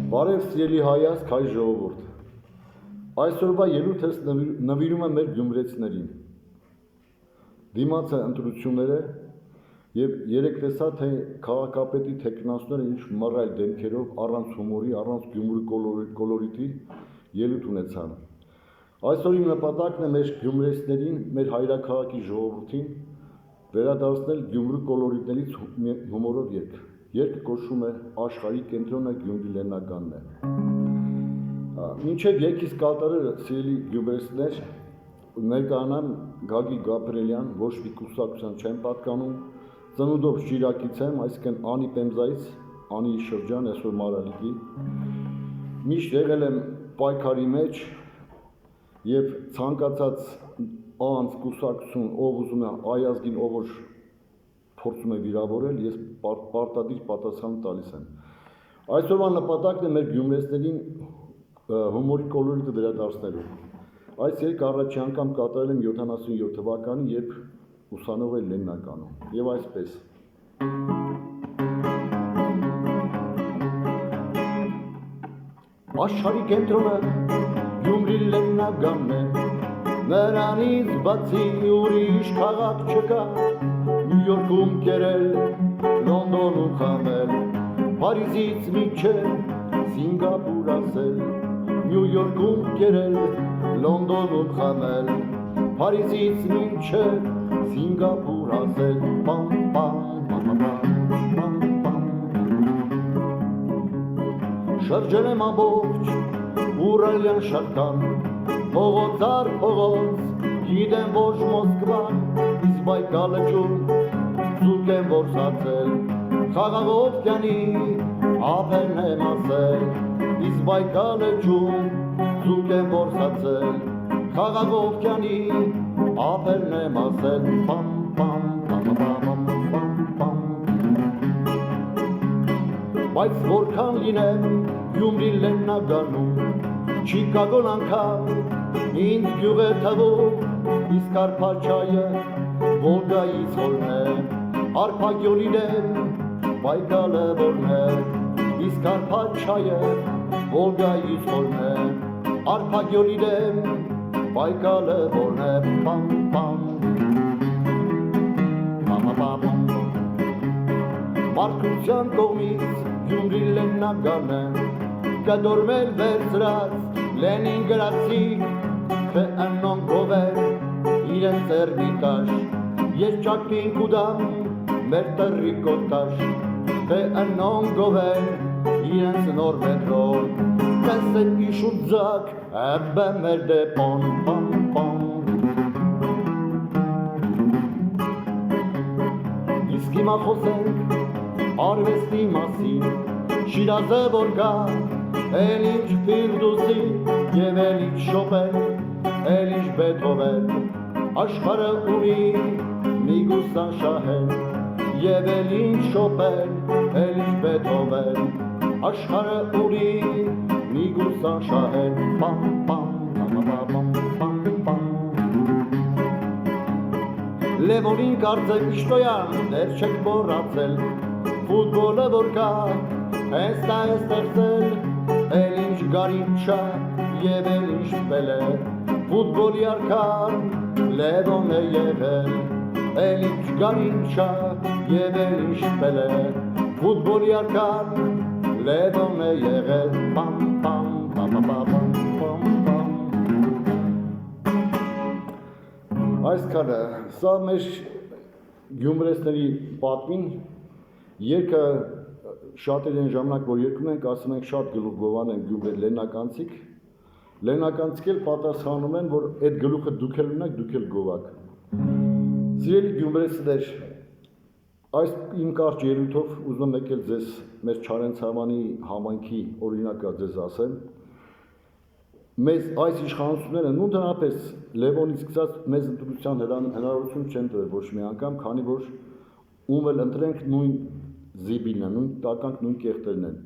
Բարև սիրելի հայաց հայ ժողովուրդ, այսօրվա ելույթս նվիրում եմ մեր գյումրեցիներին, դիմաց է ընտրությունները և երեկ տեսա, թե քաղաքապետի թեկնածուները ինչ մռայլ դեմքերով, առանց հումորի, առանց գյումրի կոլորիտի ելույթ ունեցան։ Այսօր իմ նպատակն է մեր գյումրեցիներին, մեր հայրաքաղաքի ժողովրդին վերադարձնել գյումրի կոլորիտներից հումորով երգ։ Երգը կոչվում է «Աշխարհի կենտրոնը Գյումրի լեննականն է»։ Մինչև երգից կատարելը, սիրելի գյումրեցիներ, ներկայանամ Գագիկ Գաբրիելյան, ոչ մի կուսակցության չեմ պատկանում, ծնունդով Շիրակից եմ, այսինքն Անի Պեմզայից, Անի շրջան, այսօր Մարալիկի։ Միշտ եղել եմ պայքարի մեջ և ցանկացած անձ կուսակցություն, ով ուզում է այազգին, ով որ փորձում է վիրավորել, ես պարտադիր պատասխան տալիս եմ։ Այսօրվա նպատակն է մեր գյումրեցիներին հումորի կոլորիտը վերադարձնելու։ Այս երգը առաջի անգամ կատարել եմ 77 թվականին, երբ ուսանող էր Լեննականում։ Եվ այսպես։ Աշխարհի կենտրոնը Գյումրի լեննականն է, նրանից բացի ուրիշ քաղաք չկա, Նյու Յորքում կերել, Լոնդոնում խմել, Փարիզից մինչև Սինգապուր ասել, Նյու Յորքում կերել, Լոնդոնում խմել, Փարիզից մինչև Սինգապուր ասել, պամ պամ պամ պամ պամ։ Շրջել եմ ամբողջ Ուրալյան շարքան, փողոց առ փողոց, գիտեմ ոչ Մոսկվան, իսկ Բայկալը ջում, զուգ եմ որ սացել, Խաղաղովկյանի ափերն եմ ասել, իսկ Բայկալը ջում, զուգ եմ որ սացել, Խաղաղովկյանի ափերն եմ ասել, պամ պամ պամ պամ պամ պամ։ Բայց որքան լինեմ Գյումրի լեննականում, Չիկագոն անգամ ինձ գյուղ է թվում, իսկ Արփաչայը Վոլգայից որն է, Արփագյոլին եմ, Բայկալը որն է, իսկ Արփաչայը Վոլգայից որն է, Արփագյոլին եմ, Բայկալը որն է, պամ պամ պամ պամ։ Մարդկության կողմից Գյումրի լեննականը կդորմել վերցրած Լենինգրադցի, թե անոն գովեր իրենց էրմիտաժ, երջակին կուդամ մեր տրի կոտաշ, թե անոն գովեր իրենց նոր մետրոն, տեսեն իշուտ ձակ, էբը մեր դեպոն, պամ պամ։ Իսկ հիմա խոսենք արվեստի մասին, Շիրազը որ կա, էլ ինչ Ֆիրդուսի, և էլ ինչ Շոպեն, էլ ինչ Բեթհովեն, աշխարհը ունի միգուսան շահեն, և էլ ինչ Շոպեն, էլ ինչ Բեթհովեն, աշխարհը ունի միգուսան շահեն, պամ պամ պամ պամ պամ։ Լևոնին կարծեք Իշտոյան, դեռ չեք մոռացել, ֆուտբոլը որ կա, հենց նա է ստեղծել, էլ ինչ Գարինչա և էլ ինչ Պելե, ֆուտբոլի արքան Լևոն է եղել, էլ ինչ Գարինչա և էլ ինչ Պելե, ֆուտբոլի արքան Լևոն է եղել, պամ պամ պամ պամ պամ պամ։ Այսքանը, սա մեր գյումրեցիների պատմին, երգը շատեր են ժամանակ, որ երկում ենք, ասում ենք շատ գլուխ գովան են Գյումրի լեննականցիք, լեննականցիք էլ պատասխանում են, որ այդ գլուխը դուք էլ ունեք, դուք էլ գովակ։ Սիրելի գյումրեցիներ, այս իմ կարճ ելույթով ուզում եմ եկել ձեզ մեր Չարենցավանի համայնքի օրինակը ձեզ ասեմ, մեզ այս իշխանությունները ընդհանրապես Լևոնից սկսած մեզ ընտրության հնարավորություն չեն տվել ոչ մի անգամ, քանի որ ում էլ ընտրենք նույն զիբիլն է, նույն տականք, նույն կեղտերն են։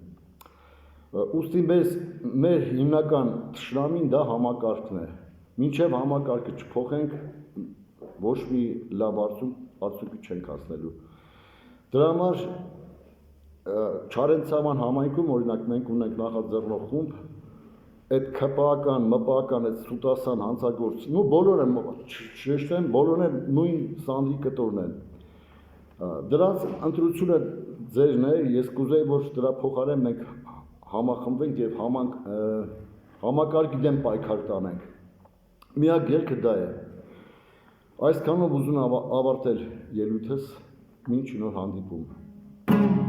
Ուստի մեր հիմնական թշնամին դա համակարգն է։ Մինչև համակարգը չփոխենք, ոչ մի լավ արդյունքի չենք հասնելու։ Դրա համար Չարենցավան համայնքում օրինակ մենք ունենք նախաձեռնող խումբ, այդ քպական, մպական, այդ սուտասան հանցագործ, նու բոլորը շեշտեմ, բոլորը նույն սանդի կտորն են։ Դրանց ընտրությունը ձերն է, ես կուզեի, որ դրա փոխարեն մենք համախմբվենք եւ համակարգի դեմ պայքար տանենք։ Միակ ելքը դա է։ Այսքանով ուզում եմ ավարտել ելույթս, մինչ նոր հանդիպում։